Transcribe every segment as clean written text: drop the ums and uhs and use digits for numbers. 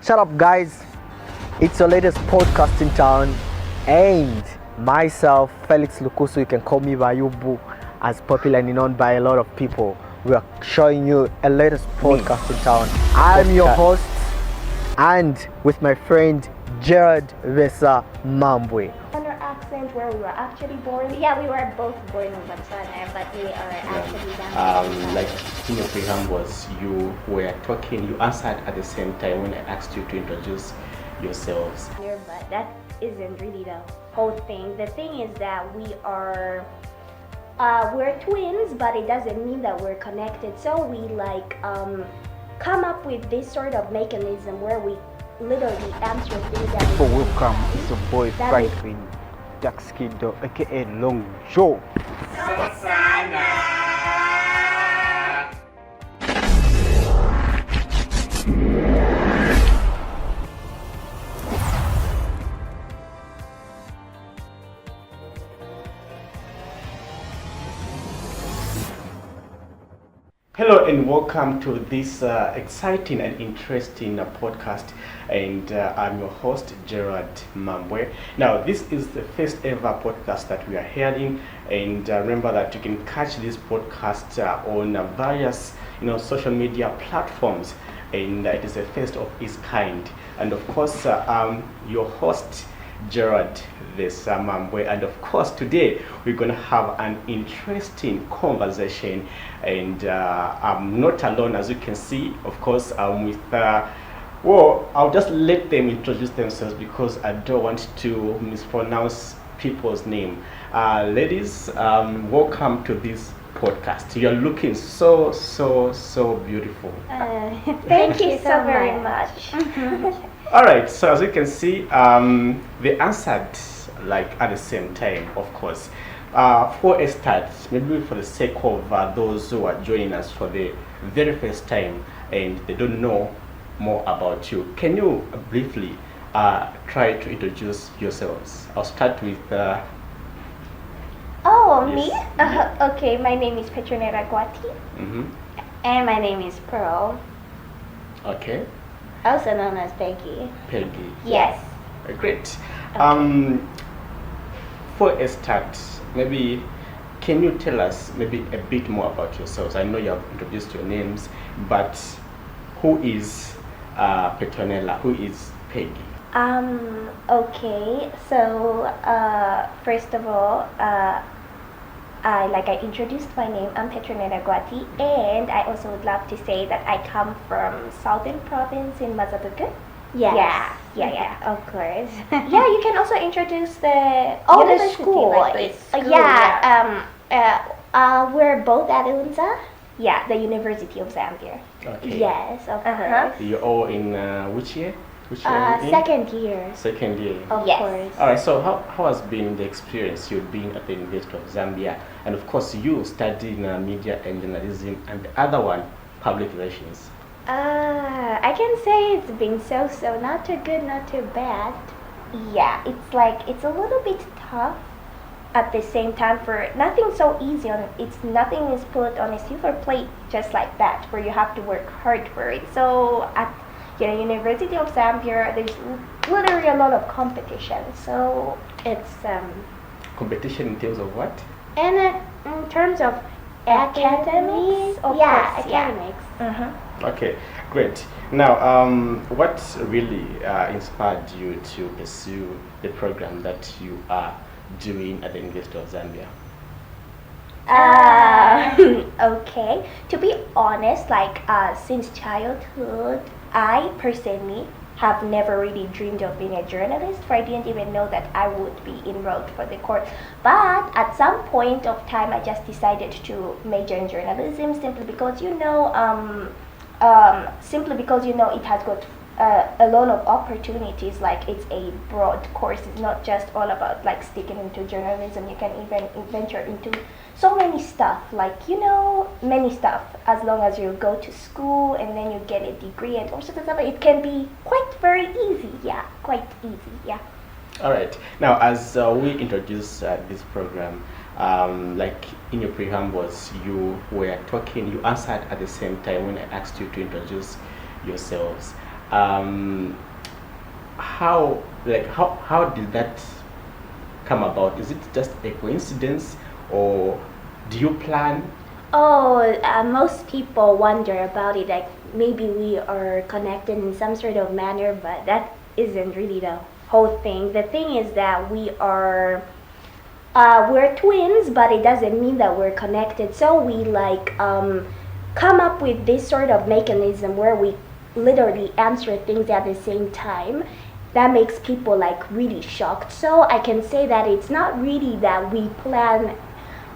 Shut up, guys. It's your latest podcast in town, and myself, Felix Lukusu, you can call me Bayubu, as popularly known by a lot of people. We are showing you a latest podcast in town. I'm your host, and with my friend Gerald Besa Mambwe. On our accent, where we were actually born. Yeah, we were both born in Botswana, but we are actually down. Like in your program was you were talking, you answered at the same time when I asked you to introduce yourselves. But that isn't really the whole thing. The thing is that we're twins, but it doesn't mean that we're connected. So we come up with this sort of mechanism where we literally answer things that welcome, it's your boy Franklin Taxido, aka Long Joe. Hello and welcome to this exciting and interesting podcast, and I'm your host Gerald Mambwe. Now this is the first ever podcast that we are hearing, and remember that you can catch this podcast on various social media platforms, and it is the first of its kind. And of course I'm your host Gerald Besa Mambwe, and of course today we're going to have an interesting conversation, and I'm not alone, as you can see. Of course I'm with I'll just let them introduce themselves because I don't want to mispronounce people's name. Ladies, welcome to this podcast. You're looking so beautiful. Thank you so very much. All right, so as you can see, they answered like at the same time, of course. For a start, maybe for the sake of those who are joining us for the very first time and they don't know more about you, can you briefly try to introduce yourselves? I'll start with Me? Okay, my name is Petronella Gwati. And my name is Pearl. Okay. Also known as Peggy. Peggy. Yes. Great. Okay. For a start, maybe can you tell us maybe a bit more about yourselves? I know you have introduced your names, but who is Petronella? Who is Peggy? Okay, so first of all, I introduced my name. I'm Petronella Gwati, and I also would love to say that I come from Southern Province in Mazabuku. Yes. Yeah, of course. Yeah, you can also introduce the school. We're both at UNZA. Yeah, the University of Zambia. Okay. Yes, of course. You're all in which year? Second year. Second year. Of course. All right. So how has been the experience you've been at the University of Zambia, and of course you studying media and journalism, and the other one public relations? I can say it's been so not too good, not too bad. Yeah, it's a little bit tough at the same time. For nothing so easy on it's nothing is put on a silver plate just like that, where you have to work hard for it. So at University of Zambia, there's literally a lot of competition. So it's Competition in terms of what? And in terms of academics, academics. Okay, great. Now, what really inspired you to pursue the program that you are doing at the University of Zambia? Okay, to be honest, since childhood, I personally have never really dreamed of being a journalist, for I didn't even know that I would be enrolled for the course. But at some point of time, I just decided to major in journalism simply because it has got a lot of opportunities. Like, it's a broad course. It's not just all about sticking into journalism. You can even venture into so many stuff, many stuff, as long as you go to school and then you get a degree and also stuff. It can be quite easy. All right. Now, as we introduce this program, like in your preambles, you were talking, you answered at the same time when I asked you to introduce yourselves. How did that come about? Is it just a coincidence, or do you plan? Oh, most people wonder about it, like maybe we are connected in some sort of manner, but that isn't really the whole thing. The thing is that we're twins, but it doesn't mean that we're connected. So we come up with this sort of mechanism where we literally answer things at the same time. That makes people like really shocked. So I can say that it's not really that we plan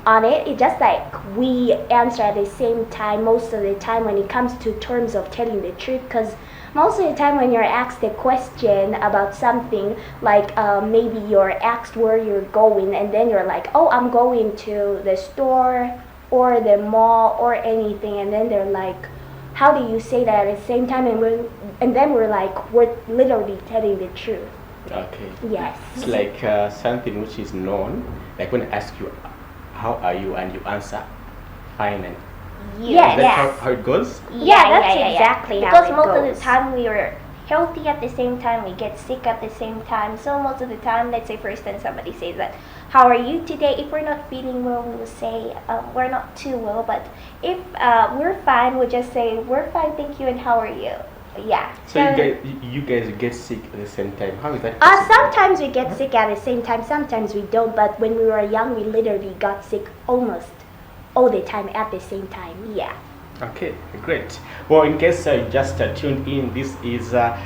on it. It's just like we answer at the same time most of the time when it comes to terms of telling the truth. Because most of the time when you're asked a question about something, like maybe you're asked where you're going, and then you're like, oh, I'm going to the store or the mall or anything, and then they're like, how do you say that at the same time? And then we're like, we're literally telling the truth. Okay. Yes. It's like something which is known. Like when I ask you, how are you, and you answer, fine. And Yeah, is that how it goes? Yeah, that's exactly how Because it most goes. of the time we are healthy at the same time, we get sick at the same time. So most of the time, let's say for instance somebody says that, how are you today? If we're not feeling well, we will say we're not too well. But if we're fine, we'll just say we're fine, thank you, and how are you? Yeah. So you guys get sick at the same time. How is that possible? Sometimes we get sick at the same time, sometimes we don't. But when we were young, we literally got sick almost all the time at the same time. Yeah. Okay, great. Well, in case you just tuned in, this is the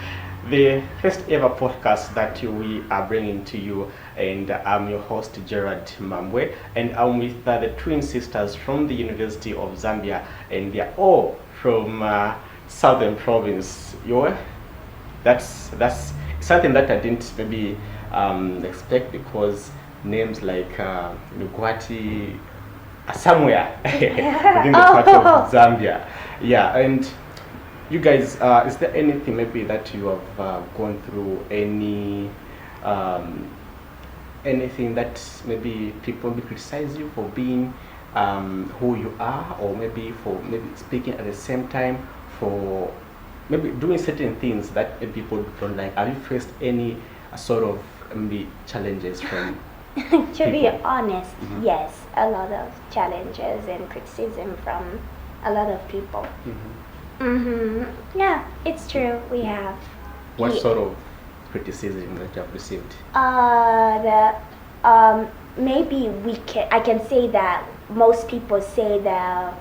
first ever podcast that we are bringing to you, and I'm your host Gerald Mambwe, and I'm with the twin sisters from the University of Zambia, and they're all from Southern Province. That's something that I didn't maybe expect, because names like Gwati somewhere within the part of Zambia. Yeah, and you guys, is there anything maybe that you have gone through, anything that maybe people maybe criticize you for being who you are, or maybe for maybe speaking at the same time, for maybe doing certain things that people don't like? Have you faced any sort of maybe challenges from To be people? honest, yes, a lot of challenges and criticism from a lot of people. Yeah, it's true. We have. What Ye- sort of criticism that you have received? Maybe I can say that most people say that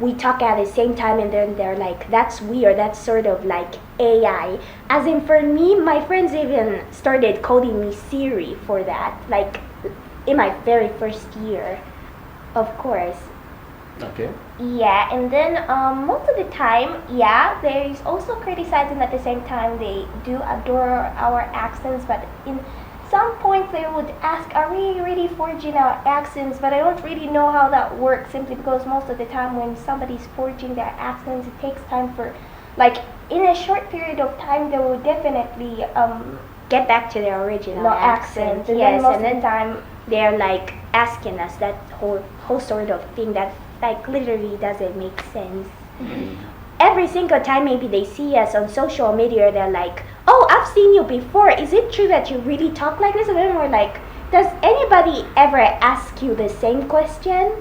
we talk at the same time, and then they're like, that's weird, that's sort of like AI. As in, for me, my friends even started calling me Siri for that, like in my very first year, of course. Okay. Yeah, and then most of the time, yeah, there is also criticizing at the same time. They do adore our accents, but in some point they would ask, are we really forging our accents? But I don't really know how that works, simply because most of the time when somebody's forging their accents, it takes time for, like, in a short period of time, they will definitely Get back to their original accent. And Yes, then most and of then the time, they're like asking us that whole sort of thing that like literally doesn't make sense. Every single time maybe they see us on social media, they're like, oh, I've seen you before, is it true that you really talk like this? And then we're like, does anybody ever ask you the same question?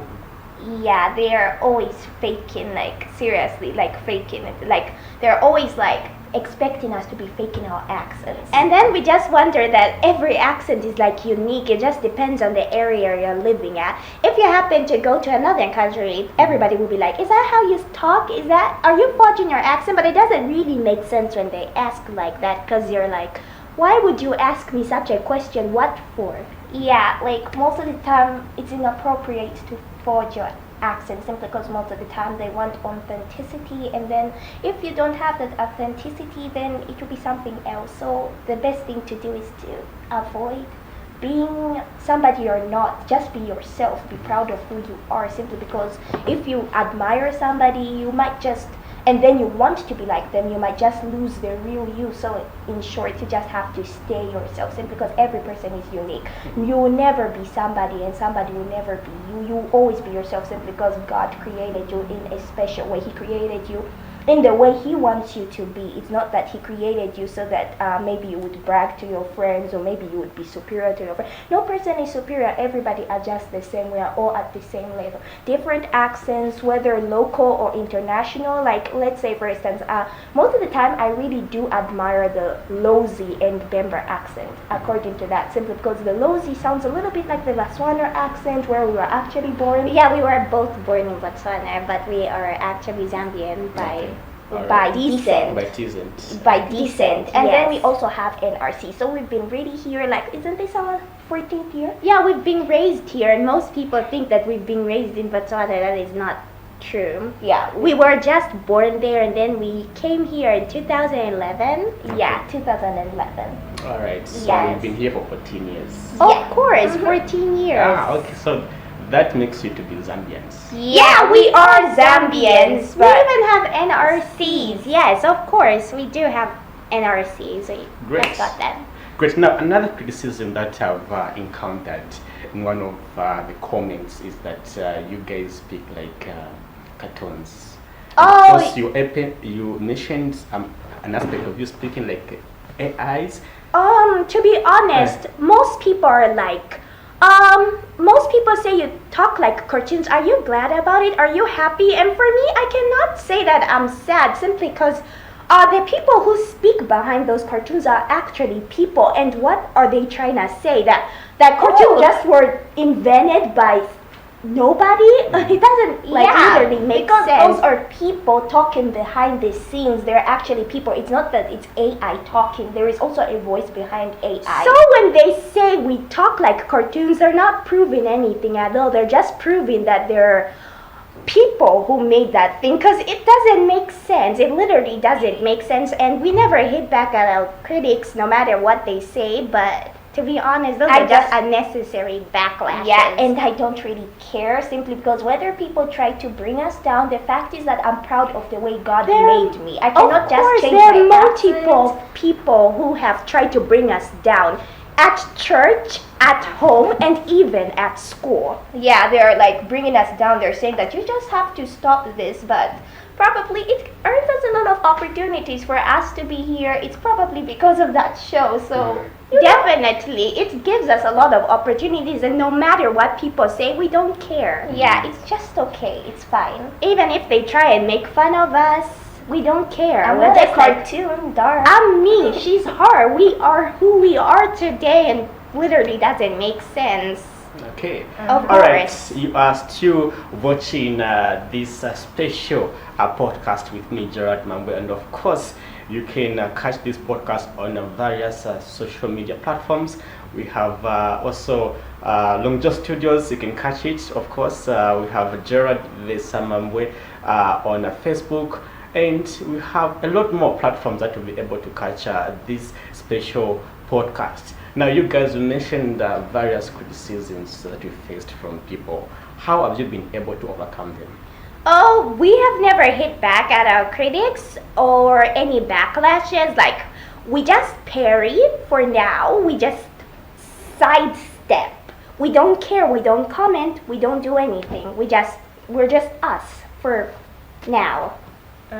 yeah, they are always faking, like seriously, like faking it. Like they're always like expecting us to be faking our accents. And then we just wonder that every accent is like unique. It just depends on the area you're living at. If you happen to go to another country, everybody will be like, is that how you talk? Are you forging your accent? But it doesn't really make sense when they ask like that, because you're like, why would you ask me such a question? What for? Yeah, like most of the time it's inappropriate to forge your accent, simply because most of the time they want authenticity, and then if you don't have that authenticity, then it will be something else. So the best thing to do is to avoid being somebody you're not. Just be yourself, be proud of who you are, simply because if you admire somebody, you might just, and then you want to be like them, you might just lose the real you. So in short, you just have to stay yourself, simply because every person is unique. You will never be somebody, and somebody will never be you. You will always be yourself, simply because God created you in a special way. He created you in the way he wants you to be. It's not that he created you so that maybe you would brag to your friends, or maybe you would be superior to your friends. No person is superior. Everybody adjusts the same. We are all at the same level. Different accents, whether local or international. Like, let's say for instance, most of the time I really do admire the Lozi and Bemba accent, according to that, simply because the Lozi sounds a little bit like the Botswana accent where we were actually born. Yeah, we were both born in Botswana, but we are actually Zambian By descent. By descent. And then Yes. we also have NRC. So we've been really here, like, isn't this our 14th year? Yeah, we've been raised here, and most people think that we've been raised in Botswana. That is not true. Yeah, We were just born there, and then we came here in 2011. yeah, 2011. All right. So Yes. we've been here for 14 years. Of course, 14 years. Okay. So that makes you to be Zambians. Yeah, we are Zambians, We but even have NRCs. Yes, of course, we do have NRCs. So Great. I got that. Great. Now, another criticism that I've encountered in one of the comments is that you guys speak like cartoons. And Oh, of course, you mentioned an aspect of you speaking like AIs. to be honest, most people are like, most people say you talk like cartoons. Are you glad about it? Are you happy? And for me, I cannot say that I'm sad simply because the people who speak behind those cartoons are actually people. And what are they trying to say? That cartoons just were invented by nobody? It doesn't literally make because sense. those Are people talking behind the scenes? They're actually people. It's not that it's AI talking. There is also a voice behind AI. So when they say we talk like cartoons, they're not proving anything at all. They're just proving that they're people who made that thing, because it doesn't make sense. It literally doesn't make sense, and we never hit back at our critics no matter what they say. But to be honest, those I are just just- unnecessary backlashes. Yeah, and I don't really care simply because whether people try to bring us down, the fact is that I'm proud of the way God made me. I cannot of just course, change there are my multiple accent. people who have tried to bring us down at church, at home, and even at school. Yeah, they're like bringing us down. They're saying that you just have to stop this, but probably it earns us a lot of opportunities for us to be here. It's probably because of that show. So Definitely, it gives us a lot of opportunities, and no matter what people say, we don't care. yeah, it's just okay. It's fine. Even if they try and make fun of us, we don't care. I'm We're not a just like, cartoon, darn. I'm me, she's her. We are who we are today, and literally doesn't make sense. Okay. Of All right. course. You are still watching this special podcast with me, Gerald Mambwe, and of course, you can catch this podcast on various social media platforms. We have also Longjo Studios. You can catch it. Of course, we have Gerald Besa Mambwe on Facebook, and we have a lot more platforms that will be able to catch this special podcast. Now, you guys mentioned various criticisms that you faced from people. How have you been able to overcome them? Oh, we have never hit back at our critics or any backlashes. Like, we just parry for now. We just sidestep. We don't care. We don't comment. We don't do anything. We're just us for now. We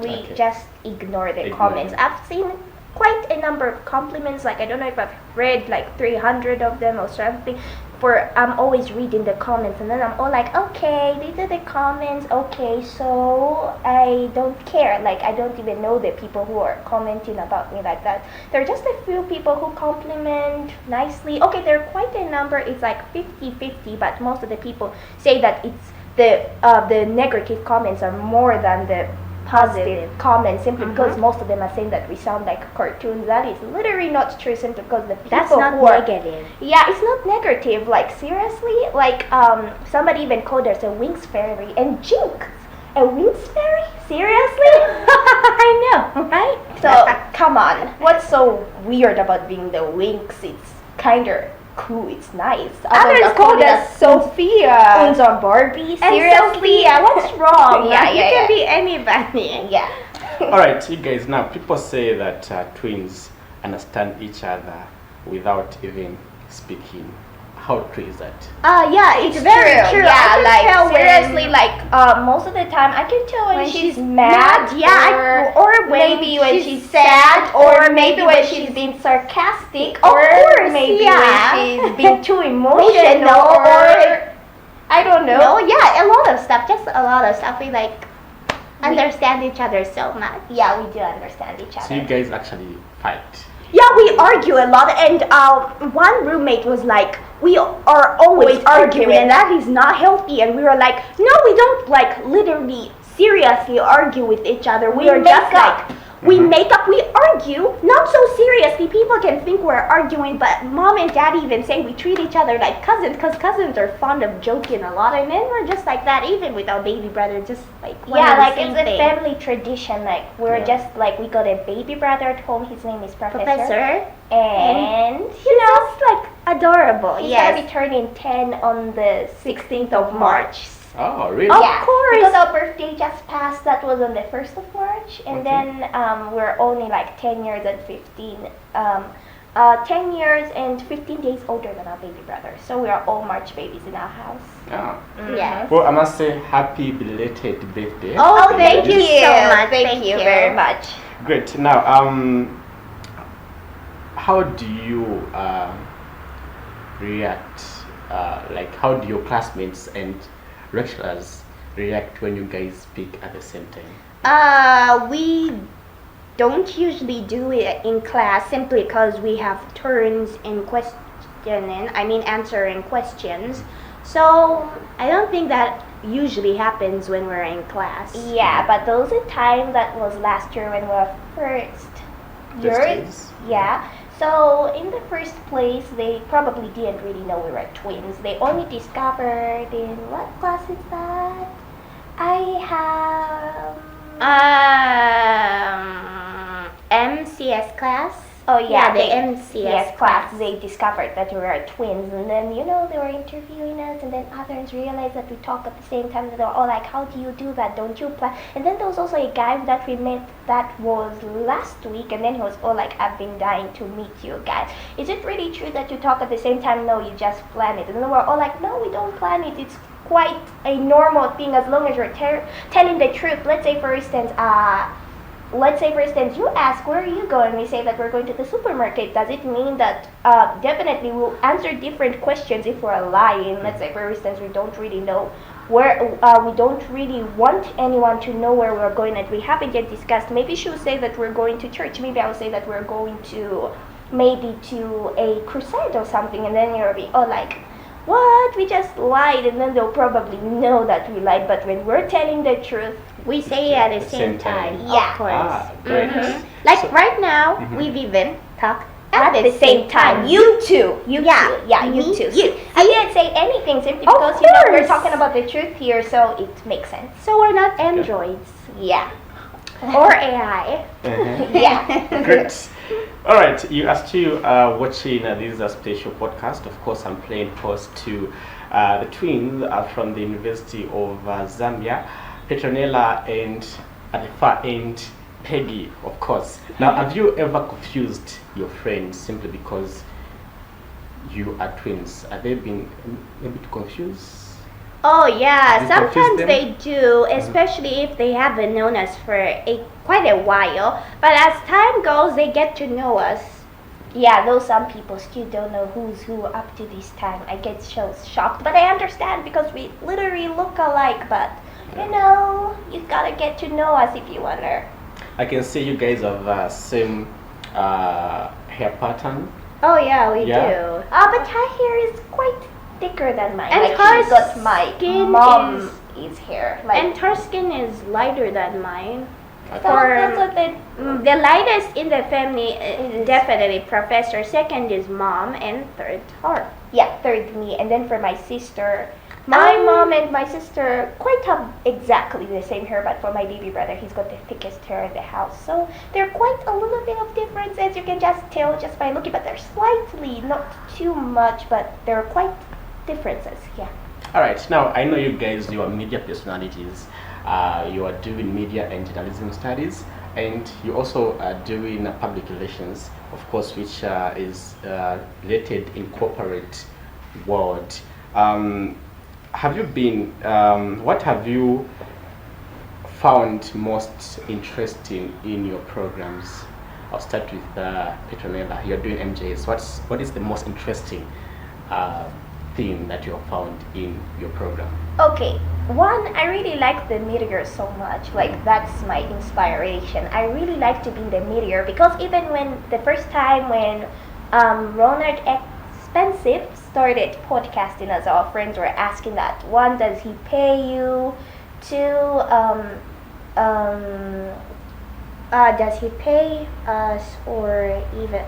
Okay. just ignore the Ignore comments. them. I've seen quite a number of compliments. Like, I don't know if I've read like 300 of them or something. I'm always reading the comments, and then I'm all like, okay, these are the comments. Okay, so I don't care. Like, I don't even know the people who are commenting about me like that. There are just a few people who compliment nicely. Okay, there are quite a number. It's like 50-50, but most of the people say that it's the negative comments are more than the positive comments, simply because most of them are saying that we sound like cartoons. That is literally not true, simply because the people That's not who are negative. yeah, it's not negative. Like, seriously, like somebody even called us a Winx fairy and Jinx. A Winx fairy? Seriously? I know, right? So come on, what's so weird about being the Winx? It's kinda cool. It's nice. Others called us Sophia. Unza Barbie. And Seriously, Sophia, what's wrong? Yeah, You yeah, can yeah. be anybody. Yeah. All right, you guys. Now, people say that twins understand each other without even speaking. how true is that? Yeah, it's very true. Yeah, I can like, tell seriously, when, most of the time I can tell when she's mad, yeah, or maybe when she's sad, or maybe when she's being sarcastic, or maybe when she's being too emotional, or I don't know. No, yeah, a lot of stuff, just a lot of stuff. We like understand each other so much. Yeah, we do understand each other. So you guys actually fight. Yeah, we argue a lot, and one roommate was like, we are always arguing, and that is not healthy. And we were like, no, we don't like literally seriously argue with each other. We are just like, we make up, we argue, not so seriously. People can think we're arguing, but mom and dad even say we treat each other like cousins, because cousins are fond of joking a lot, and then we're just like that, even with our baby brother, just like It's a family tradition. Like we're just like, we got a baby brother at home. His name is Professor. And he's just like adorable. He's gonna be turning 10 on the 16th of March. Oh, really? Of course. Because our birthday just passed, that was on the 1st of March, And then we're only like 10 years and 10 years and 15 days older than our baby brother. So we are all March babies in our house. Yeah. Yeah. Well, I must say, happy belated birthday. Oh, thank you you. so much. Thank you. very much. Great. Now, how do you react? Like, how do your classmates and lecturers react when you guys speak at the same time? We don't usually do it in class simply because we have turns in answering questions. So I don't think that usually happens when we're in class. Yeah, but there was a time that was last year when we were first years. Yeah. So in the first place, they probably didn't really know we were twins. They only discovered in what class is that? I have MCS class. Oh yeah, the MCS class. They discovered that we were twins, and then they were interviewing us, and then others realized that we talk at the same time. And they were all like, "How do you do that? Don't you plan?" And then there was also a guy that we met that was last week, and then he was all like, "I've been dying to meet you guys. Is it really true that you talk at the same time?" "No, you just plan it." And then we're all like, "No, we don't plan it. It's quite a normal thing as long as you're telling the truth." Let's say for instance, you ask, "Where are you going?" We say that we're going to the supermarket. Does it mean that definitely we'll answer different questions if we're lying? Let's say for instance, we don't really know where, we don't really want anyone to know where we're going, and we haven't yet discussed. Maybe she'll say that we're going to church. Maybe I'll say that we're going to a crusade or something, and then you'll be like, "What? We just lied." And then they'll probably know that we lied. But when we're telling the truth, We say it at the same time. Yeah. Of course. Great. Like So- right now, we've even talked at the same time. You too. You Me too. too. I didn't say anything simply Of because we're course. talking about the truth here, so it makes sense. So we're not androids. Yeah. Or AI. Yeah. Great. All right, you are still watching this special podcast. Of course, I'm playing host to the twins from the University of Zambia, Petronella, and at the far end, Peggy, of course. Now, have you ever confused your friends simply because you are twins? Have they been maybe confused? Oh yeah, Do you confuse sometimes them? they do, especially if they haven't known us for quite a while. But as time goes, they get to know us. Yeah, though some people still don't know who's who up to this time. I get so shocked, but I understand because we literally look alike. But you gotta get to know us if you wanna. I can see you guys have same hair pattern. Oh yeah, we Yeah. do. But her hair is quite thicker than mine. And like her she's got my skin mom's hair. Like, And her skin is lighter than mine. Okay. that's what the lightest in the family is definitely Professor. Second is mom, and third her. Yeah, third me, and then for my sister, my mom and my sister quite have exactly the same hair, but for my baby brother, he's got the thickest hair in the house. So they're quite a little bit of differences. You can just tell just by looking, but they're slightly, not too much, but they're quite differences. Yeah. All right, now I know you guys, you are media personalities. You are doing media and journalism studies, and you also are doing public relations, of course, which is related in corporate world. Have you been? What have you found most interesting in your programs? I'll start with Petronella. You're doing MJS. What is the most interesting thing that you have found in your program? Okay, one, I really like the meteor so much. Like, that's my inspiration. I really like to be the meteor because even when the first time when Ronald Expensive started podcasting, as our friends were asking that, one, does he pay you? Two, does he pay us, or even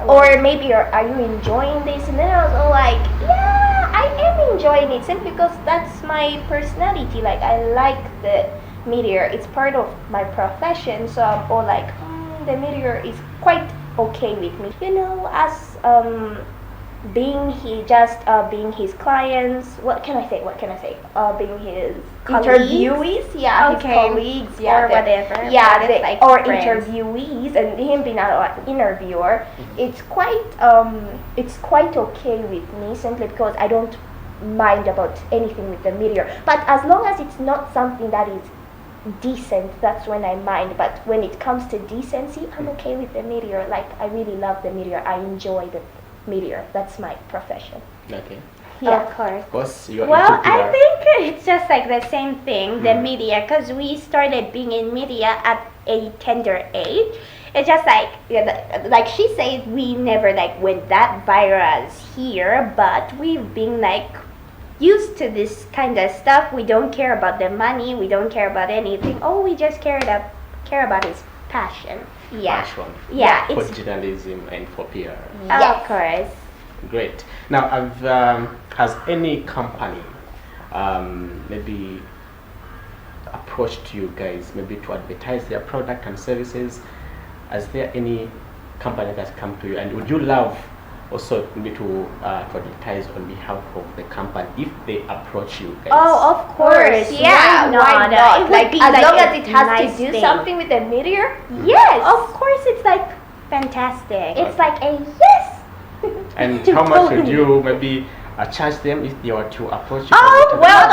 or maybe are you enjoying this? And then I was all like, yeah, I am enjoying it simply because that's my personality. Like, I like the meteor. It's part of my profession, so I'm all like, the meteor is quite okay with me. You know, as being being his clients. What can I say? Being his interviewees, his colleagues, or whatever. Or friends. Interviewees, and him being an interviewer. It's quite okay with me simply because I don't mind about anything with the meteor. But as long as it's not something that is decent, that's when I mind. But when it comes to decency, I'm okay with the meteor. Like, I really love the meteor. I enjoy the meteor. That's my profession. Okay. Yeah, of course. What's your Well, I think it's just like the same thing, the media, because we started being in media at a tender age. It's just like, like she said, we never like went that viral as here, but we've been like used to this kind of stuff. We don't care about the money. We don't care about anything. All we just care about is passion. Yeah. Passion. Yeah. For journalism and for PR. Yes. Of course. Great. Now, has any company maybe approached you guys maybe to advertise their product and services? Is there any company that's come to you, and would you love also maybe to advertise on behalf of the company if they approach you guys? Oh, of course. Yeah, why not? Like, as long as it has to do something with the meteor. Yes. Of course, it's like fantastic. It's like a yes. And how much would you maybe charge them if they were to approach you? Oh, well,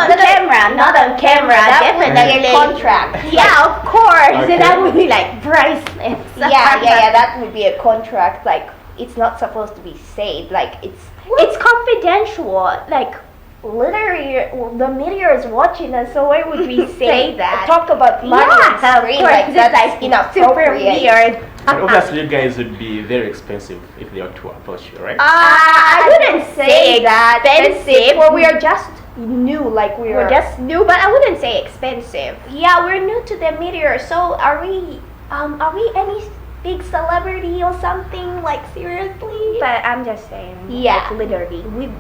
not on camera. Definitely a contract. Yeah, of course. Okay. That would be like priceless. Yeah. That would be a contract. Like, it's not supposed to be said. Like, it's confidential. Like, literally, the meteor is watching us, so why would we say that? Talk about money Yeah, on screen, of course, like, that's super inappropriate. weird. And obviously, you guys would be very expensive if they were to approach you, right? I wouldn't say that expensive. Well, we are just new, like We're just new, but I wouldn't say expensive. Yeah, we're new to the meteor. So are we any big celebrity or something? Like, seriously? But I'm just saying, Yeah. like, literally,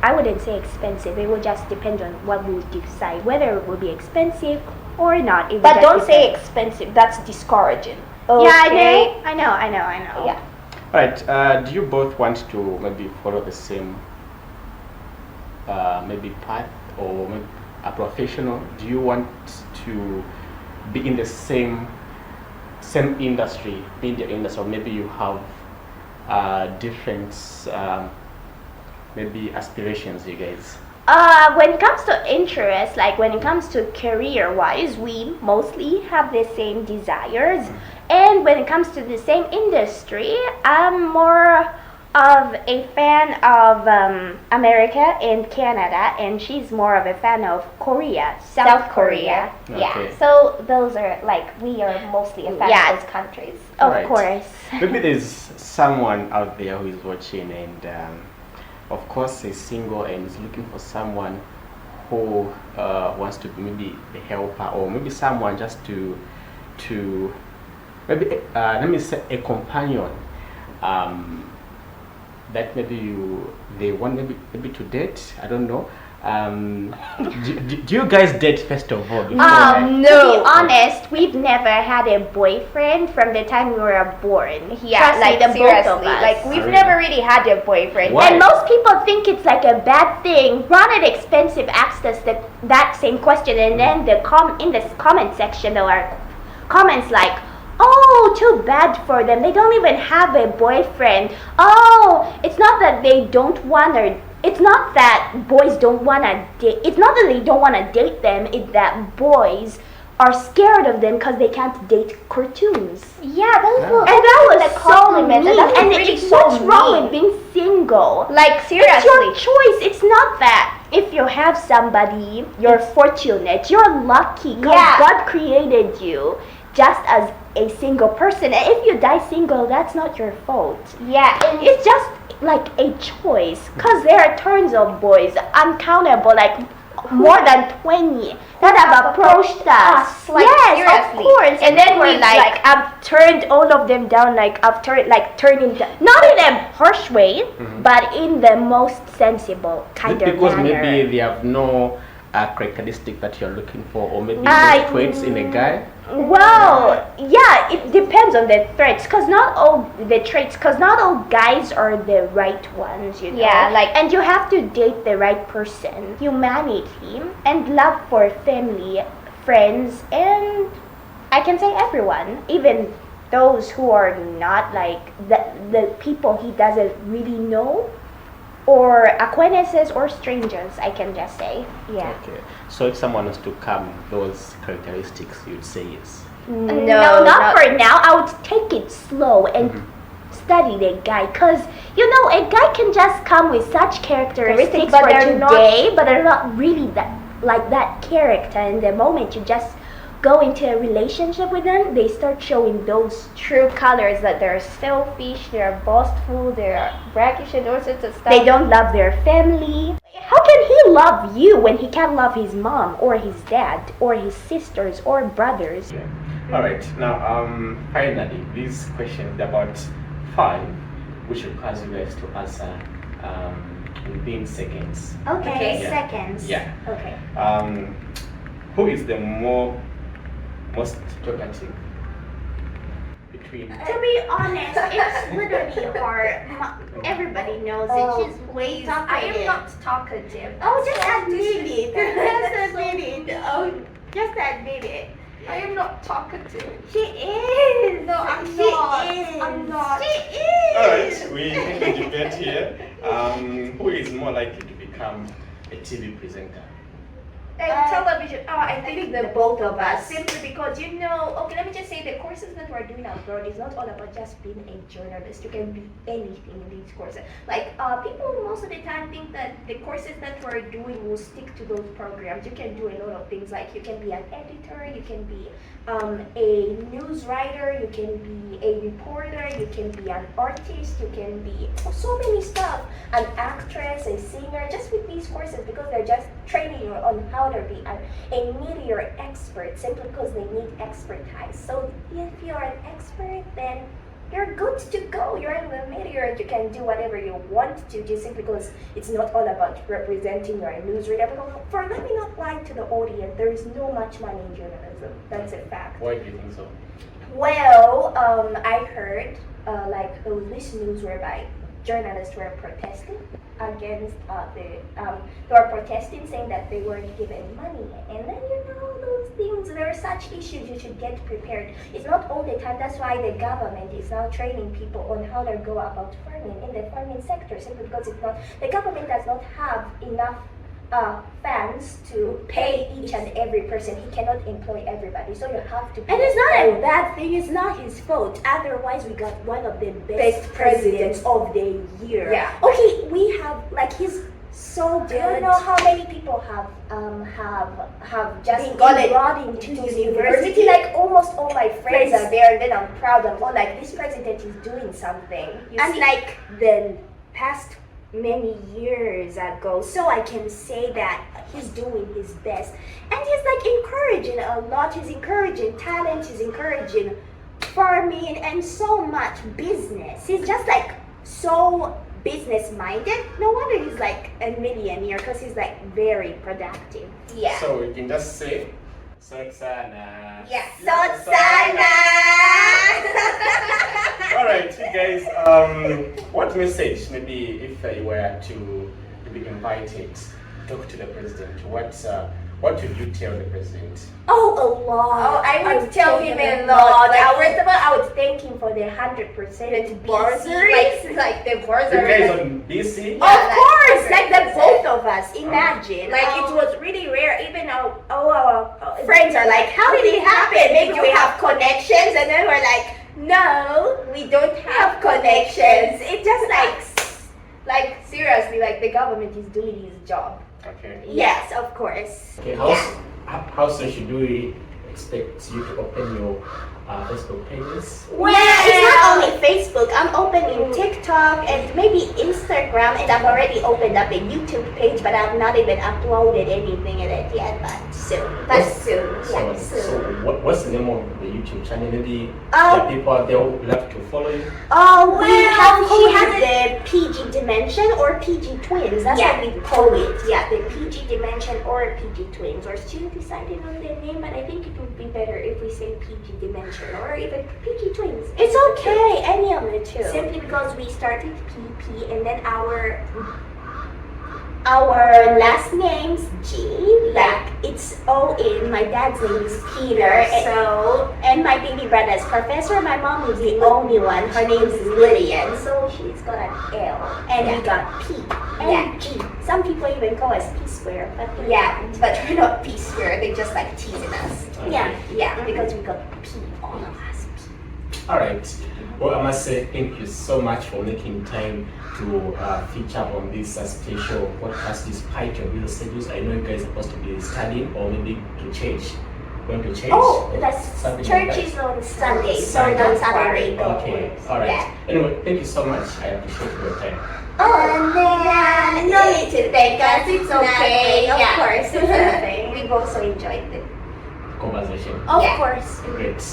I wouldn't say expensive. It would just depend on what we would decide, whether it would be expensive or not. It would But just don't say depend. expensive. That's discouraging. Yeah, I know. Yeah. Right. Do you both want to maybe follow the same maybe path, or maybe a professional? Do you want to be in the same industry, media industry, or maybe you have different maybe aspirations, you guys? When it comes to interest, like when it comes to career-wise, we mostly have the same desires. And when it comes to the same industry, I'm more of a fan of America and Canada, and she's more of a fan of Korea, South Korea. Okay. Yeah. So those are like, we are mostly a fan Yeah. of those countries. Of Right. course. Maybe there's someone out there who is watching and of course is single and is looking for someone who wants to maybe a helper, or maybe someone just to maybe let me say a companion that maybe they want maybe to date. I don't know. Do you guys date first of all? before, right? No. To be honest, we've never had a boyfriend from the time we were born. Yeah, Trust like me, the both of seriously, us. like we've Really? never really had a boyfriend. Why? And most people think it's like a bad thing. Ronald Expensive asked us that same question, and then in the comment section there are comments like, "Oh, too bad for them. They don't even have a boyfriend. Oh, it's not that they don't want it's not that boys don't want to date. It's not that they don't want to date them. It's that boys are scared of them because they can't date cartoons. Yeah, that's Yeah. And that was the so compliment, mean. and that's And really it's so what's wrong mean. with being single? Like, It's your seriously. choice. It's not that if you have somebody, you're fortunate, you're lucky because Yeah. God created you just as a single person. And if you die single, that's not your fault. Yeah, and It's just like a choice because there are tons of boys, uncountable, like more than 20 that have approached us. like, Yes, seriously. of course. And then we're like, I've turned all of them down. Like I've turning down, not in a harsh way, but in the most sensible kind of Because manner. maybe they have no characteristic that you're looking for, or maybe I- no traits in a guy. Well, yeah, it depends on the traits, because not all guys are the right ones, you know. Yeah, like- and you have to date the right person. Humanity and love for family, friends, and I can say everyone, even those who are not like the people he doesn't really know, or acquaintances or strangers, I can just say. Yeah. Okay. So if someone was to come those characteristics, you'd say yes. No, not for now. I would take it slow and study the guy, because you know a guy can just come with such characteristics But for they're not- today, but they're not really that character. And the moment you just go into a relationship with them, they start showing those true colors that they're selfish, they're boastful, they're braggish, and all sorts of stuff. they don't love their family. How can he love you when he can't love his mom or his dad or his sisters or brothers? All right. Now, finally, this question is about 5, which requires you guys to answer within seconds. Okay, Yeah. seconds. Yeah. Okay. Who is the most talkative between? To be honest, it's literally hard. Everybody knows it. She's way talkative. I am not talkative. Oh, just admit it. Just admit it. Oh, just admit it. I am not talkative. She is. No, I'm She not. is. I'm not. She is. All right, we end the debate here. Who is more likely to become a TV presenter? Television. I think the both of us. Simply because, you know, okay, let me just say the courses that we're doing abroad is not all about just being a journalist. You can be anything in these courses. Like, people most of the time think that the courses that we're doing will stick to those programs. You can do a lot of things, like you can be an editor, you can be a news writer, you can be a reporter, you can be an artist, you can be so many stuff. An actress, a singer, just with these courses, because they're just training you on how to be a media expert, simply because they need expertise. So if you're an expert, then you're good to go. You're in the media and you can do whatever you want to do, simply because it's not all about representing your newsreader. Because let me not lie to the audience, there is no much money in journalism. That's a fact. Why do you think so? Well, I heard like there was this news whereby journalists were protesting against they were protesting, saying that they weren't given money. And then, you know, those things, there are such issues, you should get prepared. It's not all the time. That's why the government is now training people on how to go about farming in the farming sector, simply because it's not, the government does not have enough funds to pay each and every person. He cannot employ everybody, so you have to. And it's not a bad thing. It's not his fault. Otherwise, we got one of the best presidents of the year. Yeah. Okay, we have like he's so good. I don't know how many people have just been enrolled into university. Like almost all my friends are there, and then I'm proud. I'm all like, this president is doing something. Unlike the past many years ago, so I can say that he's doing his best, and he's like encouraging a lot. He's encouraging talent, he's encouraging farming, and so much business. He's just like so business minded. No wonder he's like a millionaire, because he's like very productive. Yeah. So we can just say, Sotsana. Yeah, Sotsana. All right, you guys. What message, maybe if you were to be invited to talk to the president, what would you tell the president? Oh, a lot. Oh, I would tell him a lot. lot. Like, first of all, I would thank him for the 100% bursary. Like the You bursary. guys on BC? Of course, Yes, like the both of us. Imagine. Like it was really rare. Even our friends are like, how did it happen? Maybe we have connections, and then we're like, no, we don't have connections. It's just like seriously, like the government is doing his job. Okay. Yes, of course. Okay. How soon should we expect you to open your Facebook pages? Well, it's not only Facebook. I'm opening TikTok and maybe Instagram, and I've already opened up a YouTube page, but I've not even uploaded anything in it yet. But soon. Soon. So what's the name of the YouTube channel? Maybe Oh. there are people out there who would love to follow you. Oh, she has the PG Dimension or PG Twins. That's what we call it. Yeah, the PG Dimension or PG Twins. We're still deciding on the name, but I think it would be better if we say PG Dimension or even PG Twins. It's okay, any of the two. Simply because we started PP and then our last name's G. Like it's O-in. My dad's name is Peter. And my baby brother's Professor. My mom is the only one. Her name is Lillian. So she's got an L. And we got P and G. Some people even call us P square. But but we're not P square. They just like teasing us. Okay. Yeah, because we got P, all of us. All right. Well, I must say thank you so much for making time to feature on this special podcast despite your busy schedules. I know you guys are supposed to be studying or maybe to church. Going to church? Oh, or that's something church like that? is on Sunday, so on Saturday. Okay. All right. Yeah. Anyway, thank you so much. I appreciate your time. And then, no need to thank us, it's okay. Of course, it's okay. We've also enjoyed the Conversation. Of course. Great.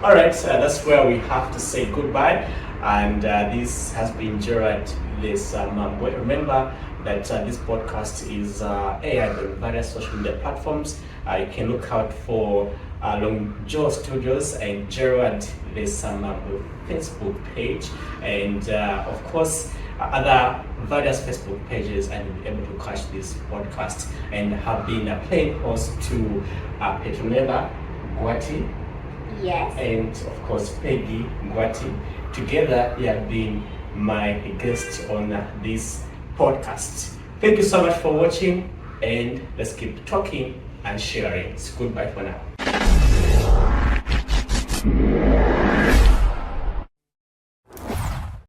All right, that's where we have to say goodbye. And this has been Gerald Besa Mambwe. Remember that this podcast is aired on various social media platforms. You can look out for Long Joe Studios and Gerald Besa Mambwe Facebook page, and of course other various Facebook pages, and you'll be able to catch this podcast. And have been a playing host to Petronella Gwati. Yes. And of course Peggy Gwati. Together they have been my guests on this podcast. Thank you so much for watching, and let's keep talking and sharing. It's goodbye for now.